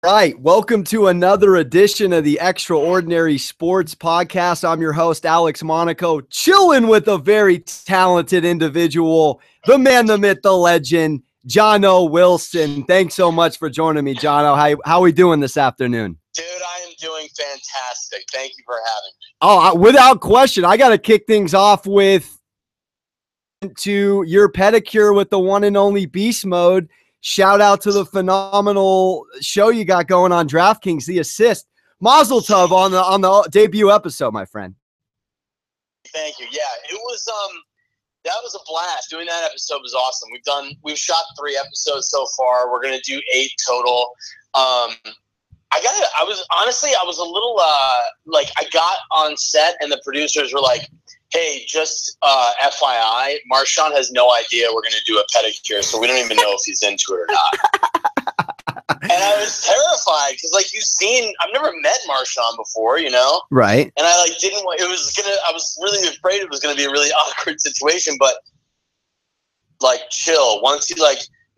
Right. Welcome to another edition of the Extraordinary Sports Podcast. I'm your host, Alex Monaco, chilling with a very talented individual, the man, the myth, the legend, Johnno Wilson. Thanks so much for joining me, Johnno. How are we doing this afternoon? Dude, I am doing fantastic. Thank you for having me. Oh, without question, I got to kick things off with your pedicure with the one and only Beast Mode. Shout out to the phenomenal show you got going on DraftKings, the assist. Mazel tov on the debut episode, my friend. Thank you. Yeah, it was that was a blast. Doing that episode was awesome. We've shot 3 episodes so far. We're gonna do 8 total. I was a little I got on set and the producers were like, hey, just FYI, Marshawn has no idea we're going to do a pedicure, so we don't even know if he's into it or not. And I was terrified because, I've never met Marshawn before, you know? Right. And I, I was really afraid it was going to be a really awkward situation, but, chill. Once he,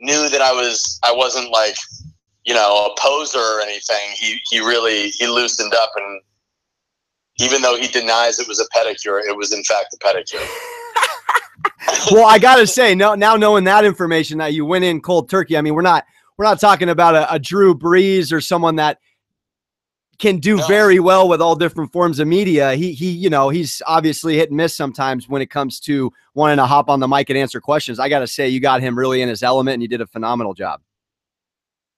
knew that I wasn't, a poser or anything, he loosened up, and even though he denies it was a pedicure, it was in fact a pedicure. Well, I gotta say, now knowing that information that you went in cold turkey, I mean, we're not talking about a Drew Brees or someone that can do very well with all different forms of media. He's obviously hit and miss sometimes when it comes to wanting to hop on the mic and answer questions. I gotta say, you got him really in his element, and you did a phenomenal job.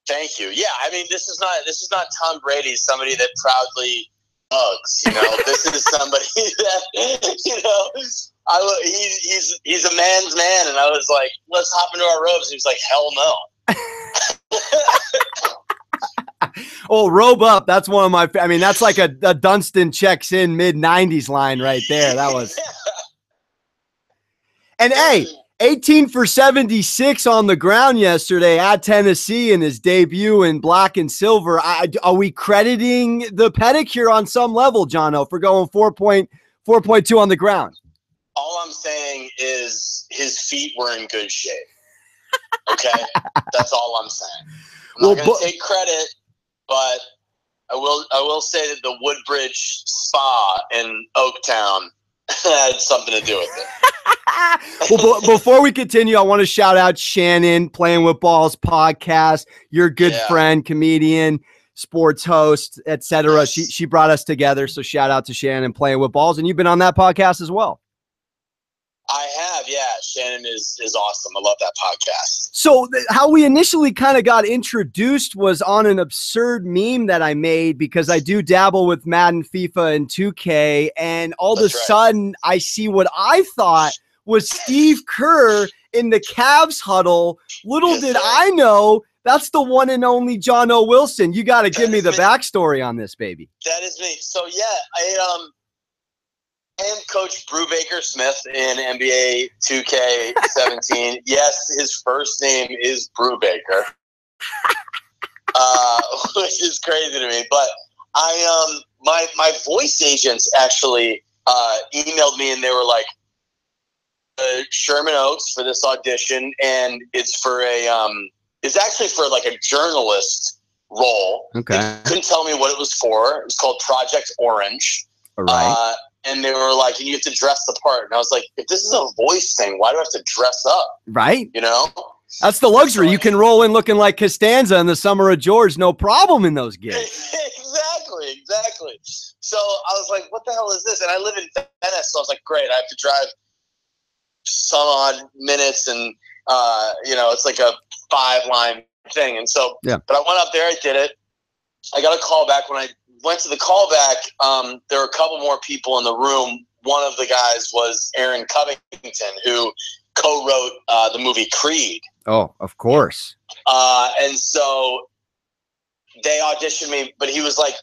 Thank you. Yeah, I mean, this is not Tom Brady, somebody that proudly hugs. This is somebody that he's a man's man, and I was like, let's hop into our robes. And he was like, hell no. Oh, robe up. That's one of my. I mean, that's like a Dunston checks in mid-90s line right there. That was. And hey, 18 for 76 on the ground yesterday at Tennessee in his debut in black and silver. Are we crediting the pedicure on some level, Johnno, for going 4.2 on the ground? All I'm saying is his feet were in good shape. Okay? That's all I'm saying. I'm not going to take credit, but I will say that the Woodbridge Spa in Oaktown had something to do with it. Well, before we continue, I want to shout out Shannon, Playing with Balls podcast, your good friend, comedian, sports host, etc. Yes. She brought us together, so shout out to Shannon, Playing with Balls, and you've been on that podcast as well. I have, yeah. Shannon is awesome. I love that podcast. So how we initially kind of got introduced was on an absurd meme that I made because I do dabble with Madden, FIFA, and 2K, and all of a sudden I see what I thought was Steve Kerr in the Cavs huddle. Little did I know that's the one and only Johnno Wilson. You got to give me the backstory on this, baby. That is me. So yeah, I am Coach Brubaker Smith in NBA 2K17. Yes, his first name is Brubaker, which is crazy to me. But my voice agents actually emailed me, and they were like, Sherman Oaks for this audition, and it's for it's actually for a journalist role. Okay. They couldn't tell me what it was for. It was called Project Orange. All right. And they were like, and you have to dress the part. And I was like, if this is a voice thing, why do I have to dress up? Right. That's the luxury. You can roll in looking like Costanza in the Summer of George. No problem in those gigs. Exactly. So I was like, what the hell is this? And I live in Venice, so I was like, great. I have to drive some odd minutes, and it's like a 5-line thing. And so, but I went up there, I did it. I got a call back. When I went to the callback, there were a couple more people in the room. One of the guys was Aaron Covington, who co-wrote the movie Creed. Oh, of course. And so they auditioned me, but he was like,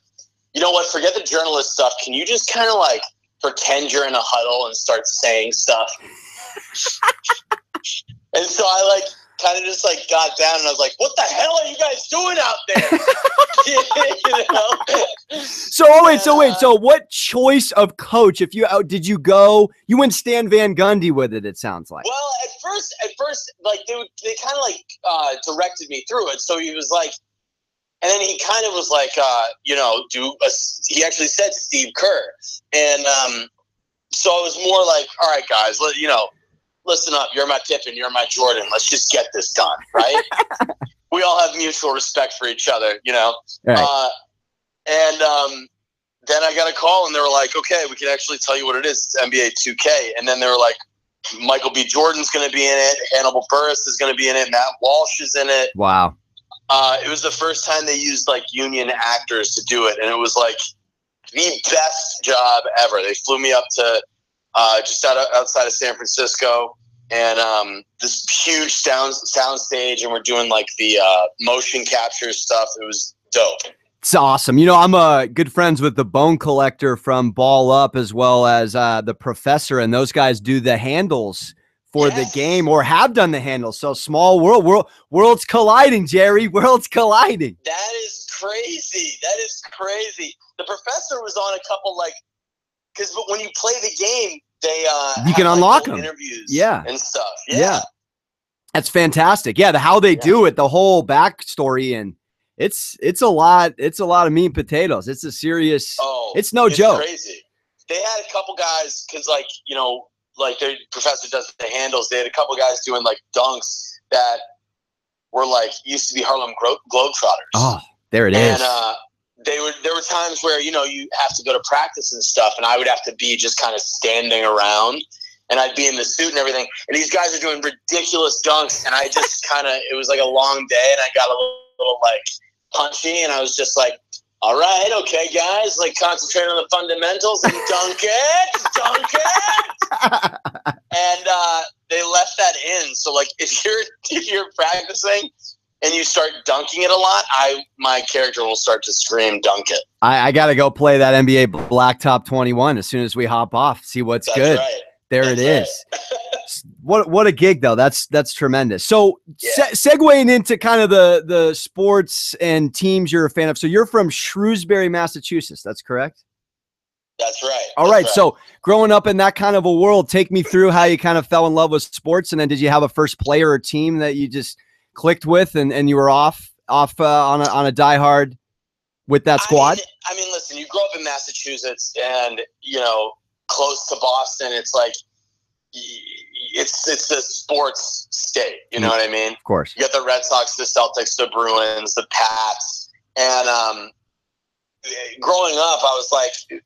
you know what, forget the journalist stuff. Can you just kind of pretend you're in a huddle and start saying stuff? And so I kind of just got down, and I was like, what the hell are you guys doing out there? So what choice of coach, if you did you go, you went Stan Van Gundy with it sounds like? Well, at first they kind of directed me through it. So he was like, And then he kind of was like, he actually said Steve Kerr. And so I was more like, all right, guys, listen up. You're my Pippen. You're my Jordan. Let's just get this done, right? We all have mutual respect for each other, Right. Then I got a call, and they were like, okay, we can actually tell you what it is. It's NBA 2K. And then they were like, Michael B. Jordan's going to be in it. Hannibal Buress is going to be in it. Matt Walsh is in it. Wow. It was the first time they used like union actors to do it. And it was like the best job ever. They flew me up to just outside of San Francisco, and this huge sound stage, and we're doing like the motion capture stuff. It was dope. It's awesome. I'm good friends with the Bone Collector from Ball Up, as well as the Professor, and those guys do the handles for the game, or have done the handles. So small worlds colliding, Jerry. Worlds colliding. That is crazy. The Professor was on a couple, because when you play the game, they you can unlock them, interviews, and stuff. Yeah. That's fantastic. Yeah, how they do it, the whole backstory, and it's a lot. It's a lot of meat and potatoes. It's a serious. It's no joke. Crazy. They had a couple guys because, their Professor does the handles. They had a couple guys doing dunks that were used to be Harlem Globetrotters. Oh, there it is. And there were times where you have to go to practice and stuff, and I would have to be just kind of standing around, and I'd be in the suit and everything. And these guys are doing ridiculous dunks, and I just it was like a long day, and I got a little punchy, and I was just like, all right, okay, guys, concentrate on the fundamentals and dunk it. And they left that in. So if you're practicing and you start dunking it a lot, my character will start to scream, dunk it. I got to go play that NBA Blacktop 21 as soon as we hop off, see what's That's good. Right. There That's it is. Right. What a gig, though. That's tremendous. So segueing into kind of the sports and teams you're a fan of. So you're from Shrewsbury, Massachusetts. That's correct? That's right. All right. So growing up in that kind of a world, take me through how you kind of fell in love with sports. And then did you have a first player or team that you just clicked with and you were off on a diehard with that squad? I mean, listen, you grow up in Massachusetts and, close to Boston. It's it's a sports state. You know what I mean? Of course. You got the Red Sox, the Celtics, the Bruins, the Pats. And growing up, I was like,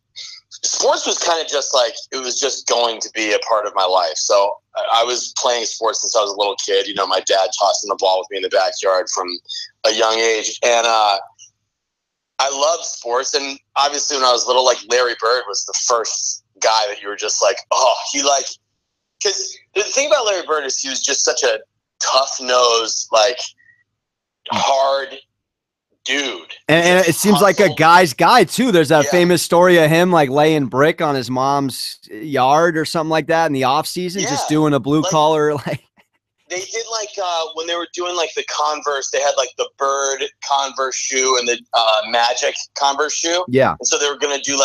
sports was kind of just it was just going to be a part of my life. So I was playing sports since I was a little kid. My dad tossing the ball with me in the backyard from a young age. And I loved sports. And obviously when I was little, Larry Bird was the first guy that you were just because the thing about Larry Bird is he was just such a tough-nosed, hard dude. And it seems like a guy's guy, too. There's that famous story of him, laying brick on his mom's yard or something like that in the offseason, just doing a blue-collar, They did, when they were doing, the Converse, they had, the Bird Converse shoe and the Magic Converse shoe. Yeah. And so they were going to do,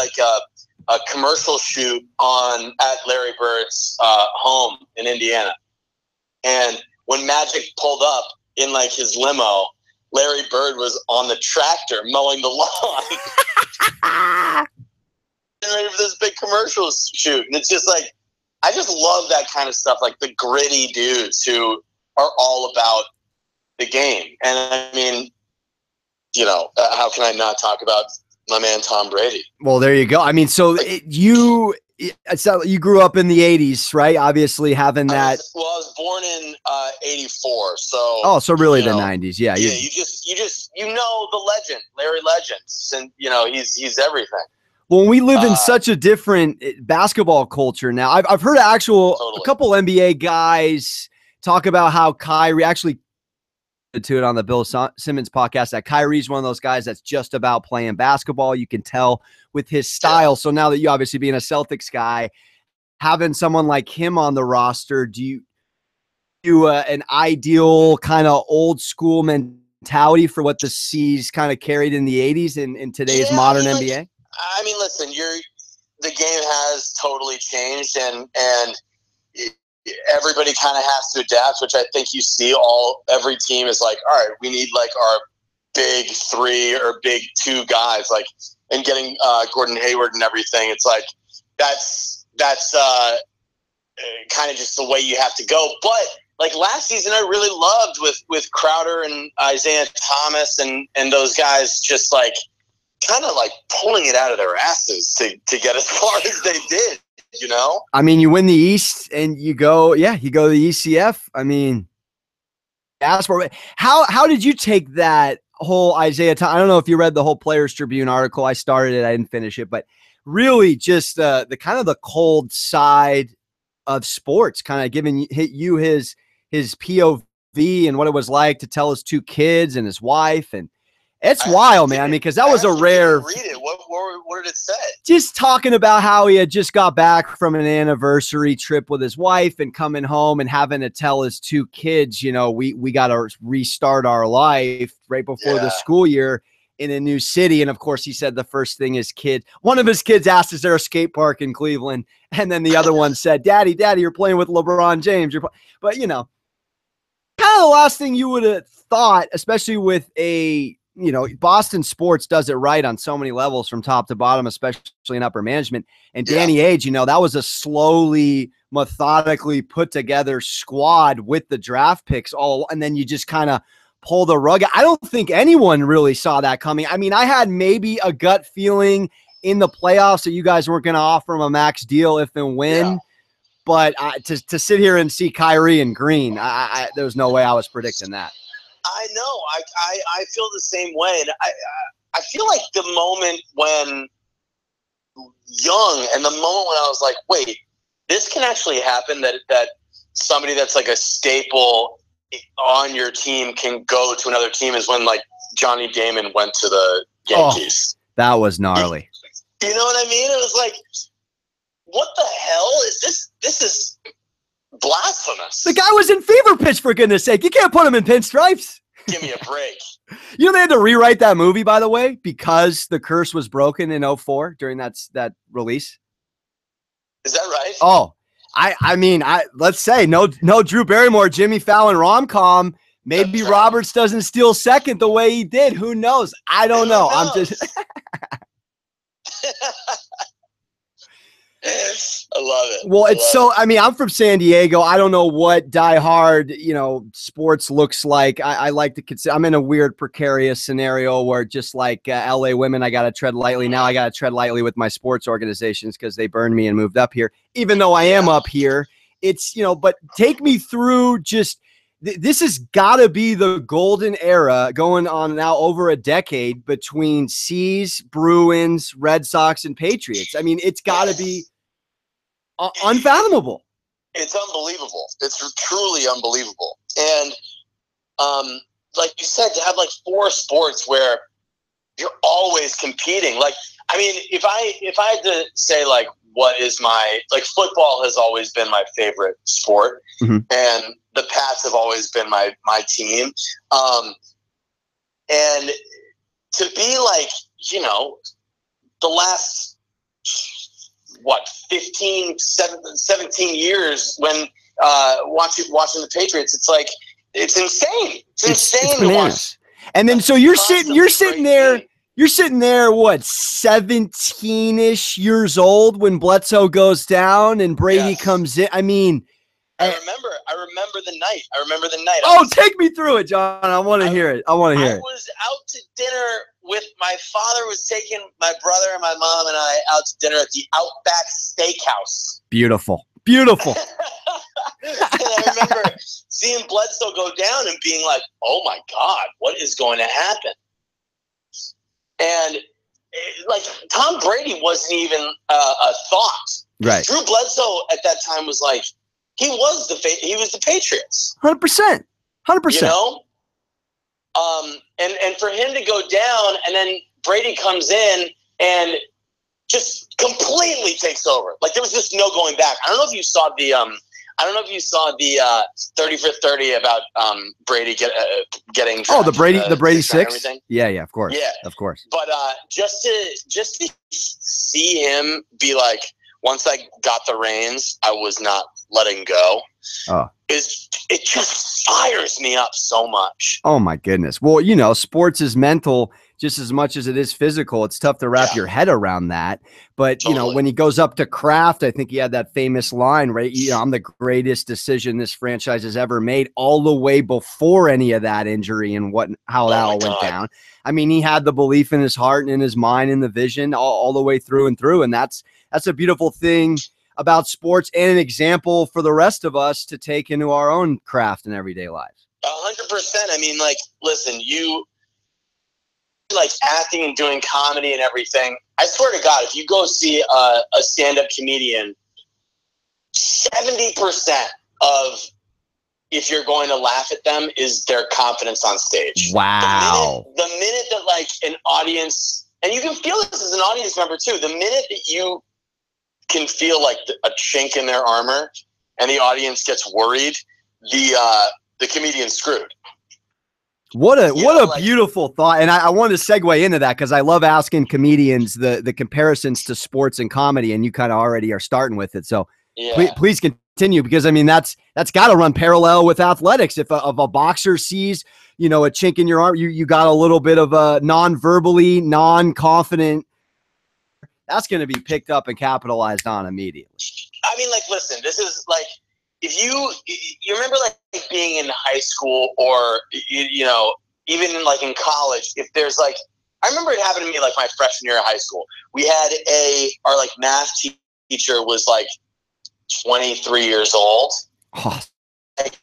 a commercial shoot at Larry Bird's home in Indiana. And when Magic pulled up in his limo, Larry Bird was on the tractor mowing the lawn. Ready for this big commercial shoot. And it's just I just love that kind of stuff, the gritty dudes who are all about the game. And I mean, how can I not talk about my man Tom Brady? Well, there you go. I mean, so you grew up in the 80s, right? Obviously having that. I was born in 84. So. So really the 90s. Yeah. Yeah. You know the legend, Larry Legend, and he's everything. Well, we live in such a different basketball culture now. I've heard a couple NBA guys talk about how Kyrie actually to it on the Bill Simmons podcast that Kyrie's one of those guys that's just about playing basketball. You can tell with his style. So now that you obviously being a Celtics guy, having someone like him on the roster, do you do an ideal kind of old school mentality for what the C's kind of carried in the 80s in today's modern NBA? I mean, listen, the game has totally changed, and everybody kind of has to adapt, which I think you see every team is all right, we need our big 3 or big 2 guys, like, and getting Gordon Hayward and everything. It's like that's kind of just the way you have to go. But like last season, I really loved with Crowder and Isaiah Thomas and those guys just like kind of like pulling it out of their asses to get as far as they did. You know, I mean, you win the East and you go to the ECF. I mean, ask for it. How did you take that whole Isaiah Thomas? I don't know if you read the whole Players Tribune article. I started it, I didn't finish it, but really just the kind of the cold side of sports, kind of giving you his POV and what it was like to tell his 2 kids and his wife, and it's wild, man. I mean, because that was a rare. Read it. What did it say? Just talking about how he had just got back from an anniversary trip with his wife and coming home and having to tell his 2 kids, you know, we got to restart our life right before the school year in a new city. And of course, he said the first thing one of his kids asked, "Is there a skate park in Cleveland?" And then the other one said, Daddy, you're playing with LeBron James. But you know, kind of the last thing you would have thought, especially with Boston sports does it right on so many levels from top to bottom, especially in upper management. And Danny Ainge, that was a slowly, methodically put together squad with the draft picks and then you just kind of pull the rug out. I don't think anyone really saw that coming. I mean, I had maybe a gut feeling in the playoffs that you guys weren't going to offer him a max deal if and when. But to sit here and see Kyrie and Green, there was no way I was predicting that. I know. I feel the same way. And I feel like the moment when young and the moment when I was like, wait, this can actually happen, that somebody that's like a staple on your team can go to another team, is when like Johnny Damon went to the Yankees. That was gnarly. You know what I mean? It was like, what the hell is this? This is blasphemous. The guy was in fever pitch, for goodness sake. You can't put him in pinstripes. Give me a break. They had to rewrite that movie, by the way, because the curse was broken in 2004 during that release. Is that right? Oh, I mean, let's say no Drew Barrymore, Jimmy Fallon rom-com. Maybe Roberts doesn't steal second the way he did. Who knows? I don't know. I'm just I love it. Well, I'm from San Diego. I don't know what diehard, sports looks like. I like to consider, I'm in a weird precarious scenario where just like LA women, I got to tread lightly. Now I got to tread lightly with my sports organizations because they burned me and moved up here. Even though I am up here, it's, but take me through just, this has got to be the golden era going on now over a decade between C's, Bruins, Red Sox, and Patriots. I mean, it's got to be unfathomable. It's unbelievable. It's truly unbelievable. And like you said, to have like 4 sports where you're always competing. Like, I mean, if I had to say like, what is football has always been my favorite sport, and the Pats have always been my team. And to be like, the last, 17 years when watching the Patriots, it's like, it's insane. It's insane to watch. And then so you're sitting there. You're sitting there, what, 17-ish years old when Bledsoe goes down and Brady comes in. I mean, I remember the night. Oh, take me through it, John. I want to hear it. I was out to dinner with my father, was taking my brother and my mom and I out to dinner at the Outback Steakhouse. Beautiful. And I remember seeing Bledsoe go down and being like, oh my God, what is going to happen? And like Tom Brady wasn't even a thought. Right. Drew Bledsoe at that time was like, he was the Patriots. 100%. 100%. And for him to go down and then Brady comes in and just completely takes over. Like there was just no going back. I don't know if you saw the 30 for 30 about Brady getting drafted, the Brady 6. Yeah, of course. Yeah, of course. But just to see him be like, once I got the reins, I was not letting go. it just fires me up so much. Oh my goodness. Well, you know, sports is mental just as much as it is physical. It's tough to wrap your head around that. But, you know, when he goes up to Kraft, I think he had that famous line, right? You know, I'm the greatest decision this franchise has ever made, all the way before any of that injury and how that all went down. I mean, he had the belief in his heart and in his mind and the vision all the way through and through. And that's a beautiful thing about sports and an example for the rest of us to take into our own craft and everyday lives. 100%. I mean, like, listen, you like acting and doing comedy and everything. I swear to God, if you go see a stand-up comedian, 70% of if you're going to laugh at them is their confidence on stage. Wow. The minute that like an audience, and you can feel this as an audience member too, the minute that you can feel like a chink in their armor and the audience gets worried, the comedian's screwed. What a beautiful thought. And I wanted to segue into that because I love asking comedians the comparisons to sports and comedy, and you kind of already are starting with it. So please continue, because I mean, that's got to run parallel with athletics. If a boxer sees, you know, a chink in your arm, you got a little bit of a non-verbally, non-confident, that's going to be picked up and capitalized on immediately. I mean, like, listen, this is like, if you remember like being in high school or, you know, even in, like in college, if there's like, I remember it happened to me like my freshman year of high school. We had our like math teacher was like 23 years old. Oh. Like,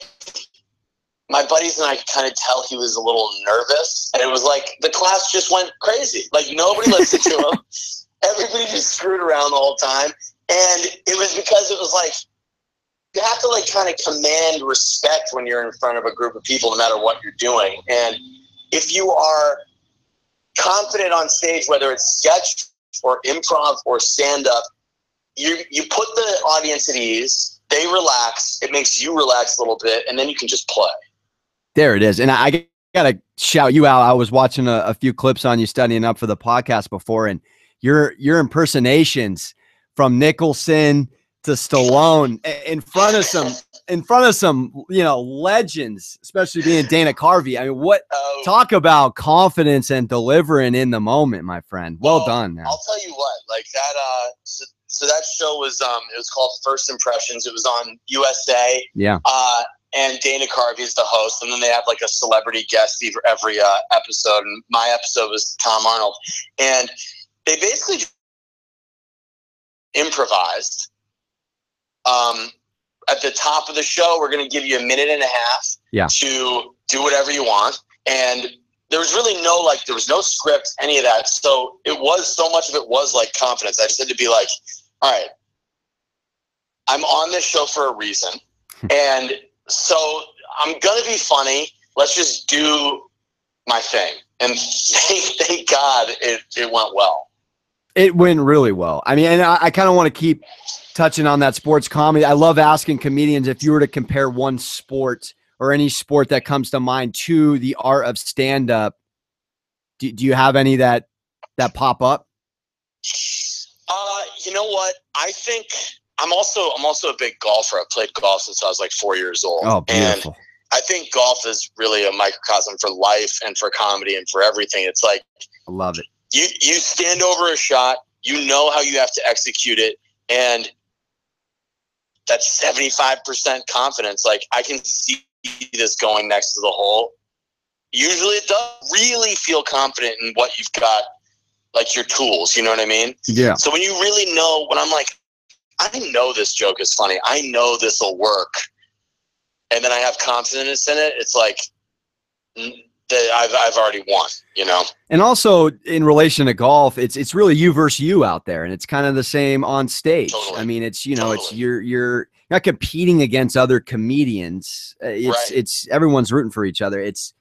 my buddies and I could kind of tell he was a little nervous, and it was like the class just went crazy. Like nobody listened to him. Everybody just screwed around the whole time. And it was because it was like, you have to like kind of command respect when you're in front of a group of people, no matter what you're doing. And if you are confident on stage, whether it's sketch or improv or stand-up, you put the audience at ease, they relax, it makes you relax a little bit, and then you can just play. There it is. And I got to shout you out. I was watching a few clips on you studying up for the podcast before, and your impersonations from Nicholson to Stallone in front of some, you know, legends, especially being Dana Carvey. I mean, talk about confidence and delivering in the moment, my friend. Well done, man. I'll tell you what, like that, so that show was, it was called First Impressions. It was on USA. Yeah. And Dana Carvey is the host, and then they have like a celebrity guest every episode. And my episode was Tom Arnold, and they basically improvised. At the top of the show, we're going to give you a minute and a half to do whatever you want. And there was really there was no script, any of that. So so much of it was like confidence. I just had to be like, all right, I'm on this show for a reason. And so I'm going to be funny. Let's just do my thing. And thank God it went well. It went really well. I mean, and I kind of want to keep touching on that sports comedy. I love asking comedians, if you were to compare one sport or any sport that comes to mind to the art of stand-up, do you have any that pop up? You know what? I think I'm also a big golfer. I've played golf since I was like 4 years old. Oh, beautiful. And I think golf is really a microcosm for life and for comedy and for everything. It's like, I love it. You stand over a shot, you know how you have to execute it, and that's 75% confidence. Like, I can see this going next to the hole. Usually it does really feel confident in what you've got, like your tools, you know what I mean? Yeah. So when you really know, when I'm like, I know this joke is funny, I know this will work, and then I have confidence in it, it's like, I've already won, you know? And also in relation to golf, it's really you versus you out there, and it's kind of the same on stage. Totally. I mean, it's, you know, it's you're not competing against other comedians. It's everyone's rooting for each other. It's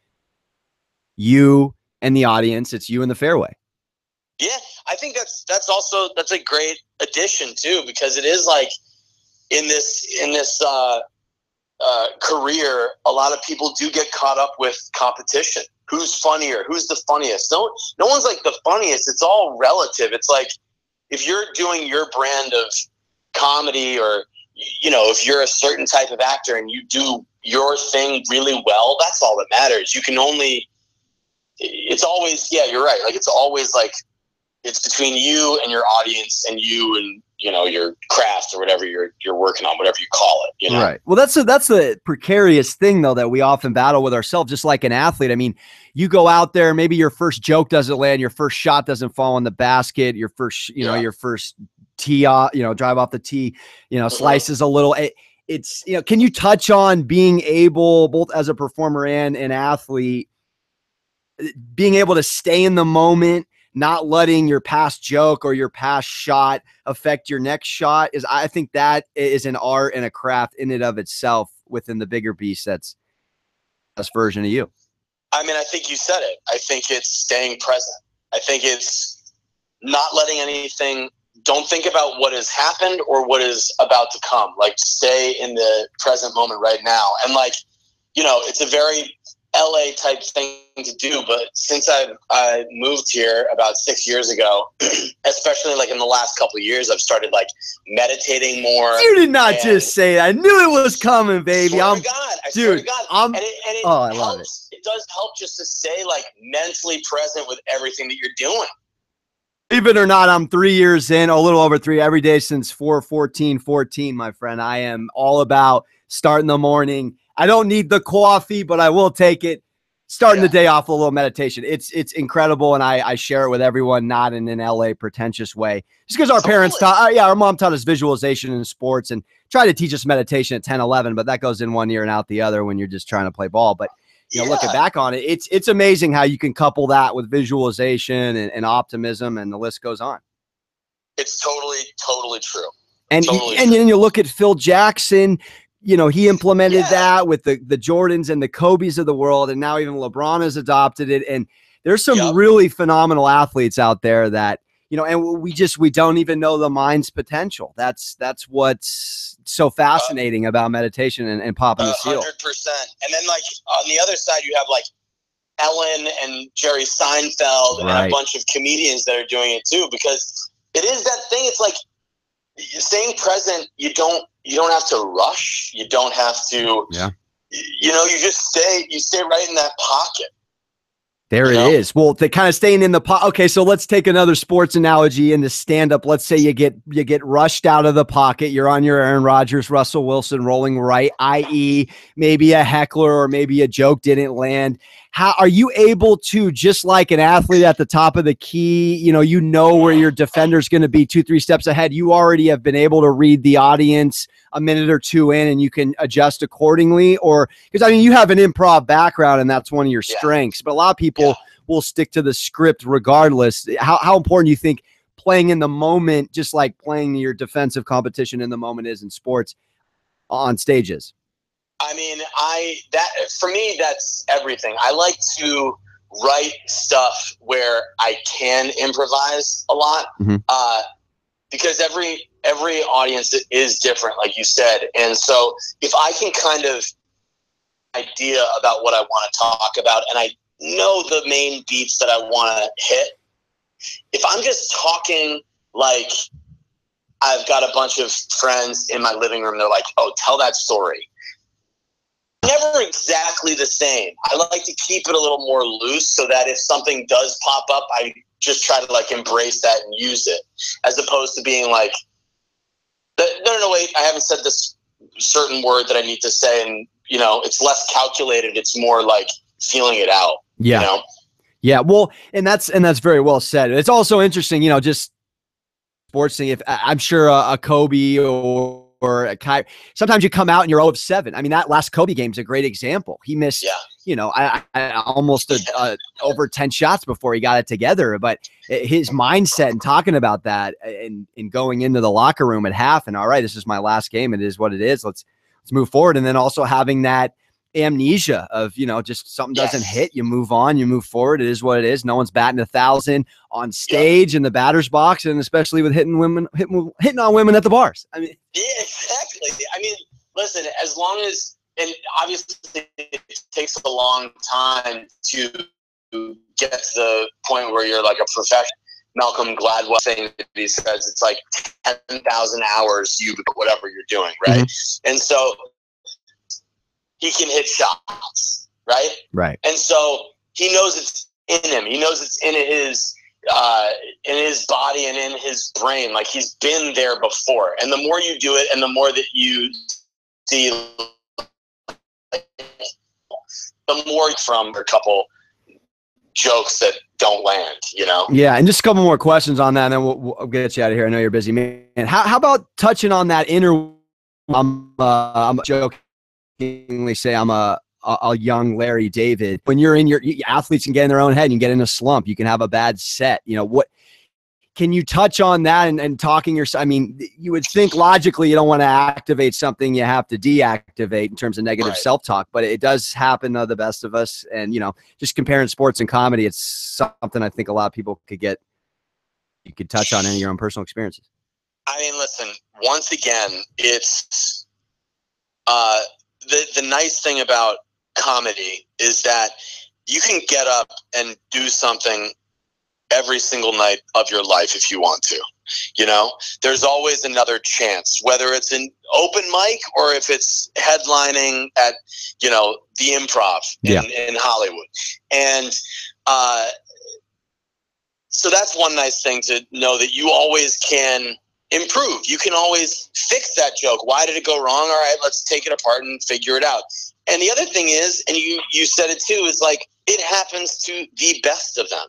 you and the audience. It's you and the fairway. Yeah, I think that's a great addition too, because it is like in this career, a lot of people do get caught up with competition. Who's funnier? Who's the funniest? No one's like the funniest. It's all relative. It's like if you're doing your brand of comedy or you know, if you're a certain type of actor and you do your thing really well, that's all that matters. You can only, it's always, yeah, you're right. Like, it's always like, it's between you and your audience and you and, you know, your craft or whatever you're working on, whatever you call it, you know? Right. Well, that's the precarious thing, though, that we often battle with ourselves, just like an athlete. I mean, you go out there, maybe your first joke doesn't land, your first shot doesn't fall in the basket, your first, you know, your first tee, drive off the tee, slices a little. It's, can you touch on being able, both as a performer and an athlete, being able to stay in the moment, not letting your past joke or your past shot affect your next shot? I think that is an art and a craft in and of itself within the bigger beast. That's the best version of you. I mean, I think you said it. I think it's staying present. I think it's not letting anything, don't think about what has happened or what is about to come. Like, stay in the present moment right now. And like, it's a very LA type thing to do, but since I moved here about 6 years ago, especially like in the last couple of years, I've started like meditating more. You did not just say that. I knew it was coming, baby. I swear to God. And it I helps, love it. It does help just to stay like mentally present with everything that you're doing. Believe it or not, I'm 3 years in, a little over 3, every day since 4/14/14, my friend. I am all about starting the morning. I don't need the coffee, but I will take it. Starting the day off with a little meditation. It's incredible, and I share it with everyone, not in an LA pretentious way. Just because our parents taught, our mom taught us visualization in sports and tried to teach us meditation at 10, 11, but that goes in one ear and out the other when you're just trying to play ball. But looking back on it, it's amazing how you can couple that with visualization and optimism, and the list goes on. It's totally true. And then you look at Phil Jackson. He implemented that with the Jordans and the Kobes of the world, and now even LeBron has adopted it. And there's some really phenomenal athletes out there that, and we don't even know the mind's potential. That's what's so fascinating about meditation and popping the seal. 100%. And then like on the other side, you have like Ellen and Jerry Seinfeld and a bunch of comedians that are doing it too, because it is that thing. It's like staying present. You don't have to rush. You don't have to, you just stay right in that pocket. There it is. Well, they kind of staying in the pocket. Okay, so let's take another sports analogy into stand-up. Let's say you get rushed out of the pocket. You're on your Aaron Rodgers, Russell Wilson rolling right, i.e. maybe a heckler or maybe a joke didn't land. How are you able to, just like an athlete at the top of the key, where your defender's going to be 2-3 steps ahead. You already have been able to read the audience a minute or two in, and you can adjust accordingly? Or because you have an improv background and that's one of your strengths, but a lot of people will stick to the script regardless. How important do you think playing in the moment, just like playing your defensive competition in the moment is in sports on stages? I mean, for me, that's everything. I like to write stuff where I can improvise a lot, because every audience is different, like you said. And so if I can kind of idea about what I want to talk about, and I know the main beats that I want to hit, if I'm just talking like I've got a bunch of friends in my living room, they're like, oh, tell that story. Never exactly the same. I like to keep it a little more loose so that if something does pop up, I just try to like embrace that and use it, as opposed to being like, no, wait, I haven't said this certain word that I need to say. And, it's less calculated. It's more like feeling it out. Yeah. Yeah. Well, and that's very well said. It's also interesting, just sports thing. If I'm sure a Kobe or a Kyrie, sometimes you come out and you're 0 of 7. I mean, that last Kobe game is a great example. He missed, I almost over 10 shots before he got it together. But his mindset and talking about that and going into the locker room at half and, all right, this is my last game. It is what it is. Let's move forward. And then also having that amnesia of, just something doesn't hit, you move on, you move forward. It is what it is. No one's batting 1,000 on stage in the batter's box, and especially with hitting on women at the bars. I mean, yeah, exactly. I mean, listen, as long as, and obviously it takes a long time to get to the point where you're like a professional, Malcolm Gladwell thing that he says, it's like 10,000 hours whatever you're doing, right? Mm-hmm. And so he can hit shots, right? Right. And so he knows it's in him. He knows it's in his body and in his brain. Like, he's been there before. And the more you do it and the more that you see, the more from a couple jokes that don't land, you know? Yeah, and just a couple more questions on that, and then we'll get you out of here. I know you're busy, man. How about touching on that inner? I'm jokingly say I'm a young Larry David. When you're in your athletes can get in their own head and you get in a slump. You can have a bad set. You know, what can you touch on that and talking yourself? I mean, you would think logically you don't want to activate something you have to deactivate in terms of negative self-talk, but it does happen to the best of us. And, you know, just comparing sports and comedy, it's something I think a lot of people you could touch on in your own personal experiences. I mean, listen, once again, it's the nice thing about comedy is that you can get up and do something every single night of your life if you want to. You know, there's always another chance, whether it's an open mic or if it's headlining at, you know, the Improv in Hollywood. And so that's one nice thing to know, that you always can improve. You can always fix that joke. Why did it go wrong? All right, let's take it apart and figure it out. And the other thing is, and you said it too, is like, it happens to the best of them.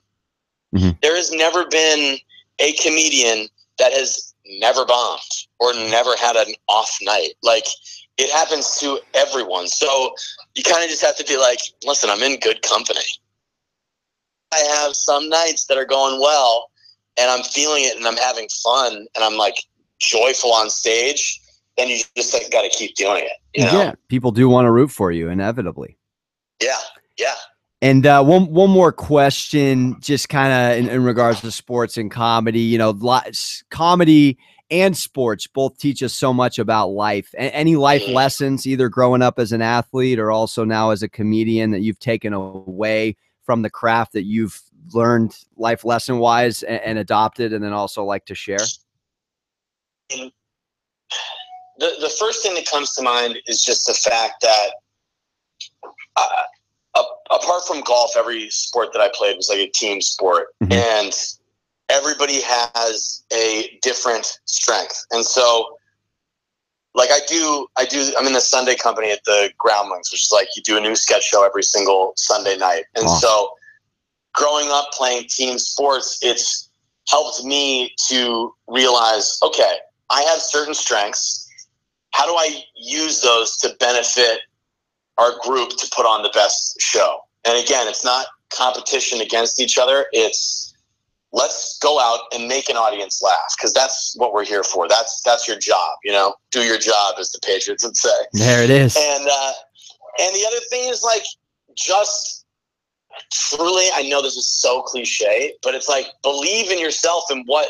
Mm-hmm. There has never been a comedian that has never bombed or never had an off night. Like, it happens to everyone. So you kind of just have to be like, listen, I'm in good company. I have some nights that are going well and I'm feeling it and I'm having fun and I'm like joyful on stage. Then you just like got to keep doing it. You know? Yeah, people do want to root for you inevitably. Yeah, yeah. And one more question, just kind of in regards to sports and comedy. You know, comedy and sports both teach us so much about life. Any life lessons, either growing up as an athlete or also now as a comedian, that you've taken away from the craft that you've learned life lesson wise and adopted, and then also like to share? And the first thing that comes to mind is just the fact that apart from golf, every sport that I played was like a team sport. Mm-hmm. And everybody has a different strength. And so like I'm in the Sunday company at the Groundlings, which is like, you do a new sketch show every single Sunday night. And so growing up playing team sports, it's helped me to realize, okay, I have certain strengths. How do I use those to benefit our group to put on the best show? And again, it's not competition against each other. It's let's go out and make an audience laugh, because that's what we're here for. That's your job, you know. Do your job, as the Patriots would say. There it is. And the other thing is, like, just truly, I know this is so cliche, but it's like, believe in yourself and what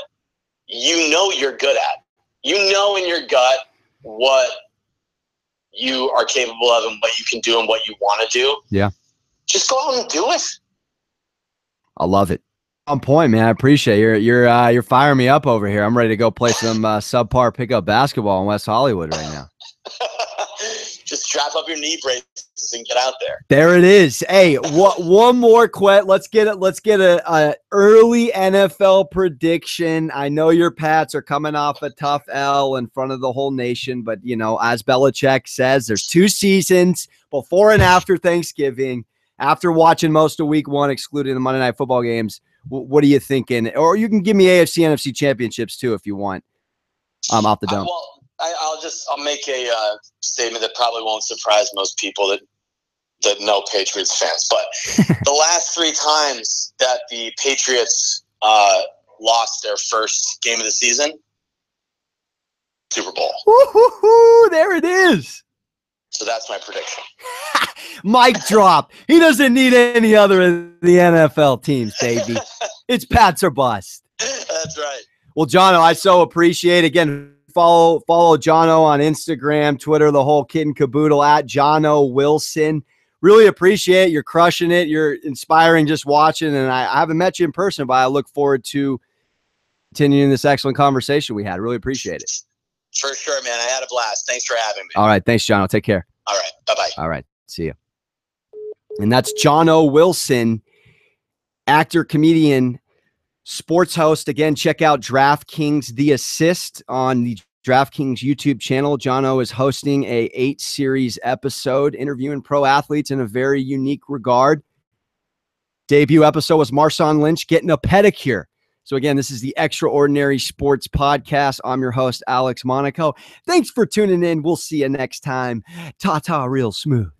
you know you're good at. You know in your gut what you are capable of and what you can do and what you want to do. Yeah. Just go out and do it. I love it. On point, man. I appreciate it. You're firing me up over here. I'm ready to go play some subpar pickup basketball in West Hollywood right now. Just strap up your knee braces and get out there. There it is. Hey, one more question. Let's get a early NFL prediction. I know your Pats are coming off a tough L in front of the whole nation, but you know, as Belichick says, there's 2 seasons, before and after Thanksgiving. After watching most of Week 1, excluding the Monday Night Football games, what are you thinking? Or you can give me AFC, NFC championships too if you want. Off the dome. I'll make a statement that probably won't surprise most people that know Patriots fans. But the last 3 times that the Patriots lost their first game of the season, Super Bowl. Woo-hoo-hoo, there it is. So that's my prediction. Mic drop. He doesn't need any other of the NFL teams, baby. It's Pats or bust. That's right. Well, Johnno, I so appreciate it. Again, follow Johnno on Instagram, Twitter, the whole kit and caboodle at Johnno Wilson. Really appreciate it. You're crushing it. You're inspiring just watching. And I haven't met you in person, but I look forward to continuing this excellent conversation we had. Really appreciate it. For sure, man. I had a blast. Thanks for having me. All right. Thanks, Johnno. Take care. All right. Bye-bye. All right. See you. And that's Johnno Wilson, actor, comedian, sports host. Again, check out DraftKings The Assist on the DraftKings YouTube channel. Johnno is hosting a 8-series episode interviewing pro athletes in a very unique regard. Debut episode was Marshawn Lynch getting a pedicure. So again, this is the Extraordinary Sports Podcast. I'm your host, Alex Monaco. Thanks for tuning in. We'll see you next time. Ta-ta real smooth.